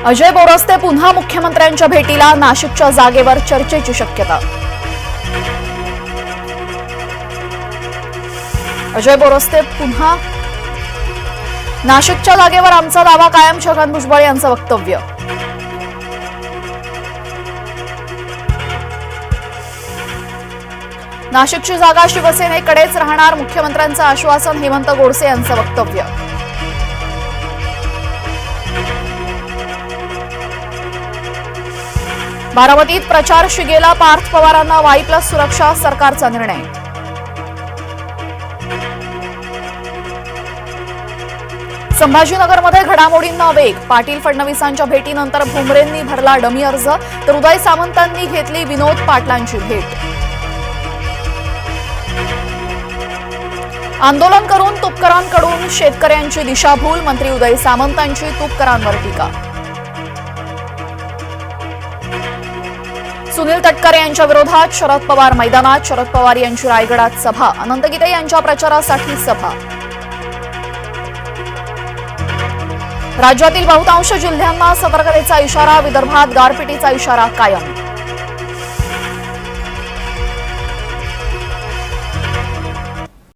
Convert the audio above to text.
अजय बोरस्ते पुन्हा मुख्यमंत्र्यांच्या भेटीला, नाशिकच्या जागेवर चर्चेची शक्यता। अजय बोरस्ते पुन्हा नाशिकच्या जागेवर, आमचा दावा कायम, छगन भुजबळ यांचं वक्तव्य। नाशिकची जागा शिवसेनेकडेच राहणार, मुख्यमंत्र्यांचं आश्वासन, हेमंत गोडसे यांचं वक्तव्य। बारामतीत प्रचार शिगेला, पार्थ पवारांना वाई+ सुरक्षा, सरकारचा निर्णय। संभाजीनगरमध्ये घडामोडींना वेग, पाटील फडणवीसांच्या भेटीनंतर भुमरेंनी भरला डमी अर्ज, तर उदय सामंतांनी घेतली विनोद पाटलांची भेट। आंदोलन करून तुपकरांकडून शेतकऱ्यांची दिशाभूल, मंत्री उदय सामंतांची तुपकरांवर टीका। सुनील तटकरे यांच्या विरोधात शरद पवार मैदानात, शरद पवार यांची रायगडात सभा, अनंत गीते यांच्या प्रचारासाठी सभा। राज्यातील बहुतांश जिल्ह्यांना सतर्कतेचा इशारा, विदर्भात गारपिटीचा इशारा कायम।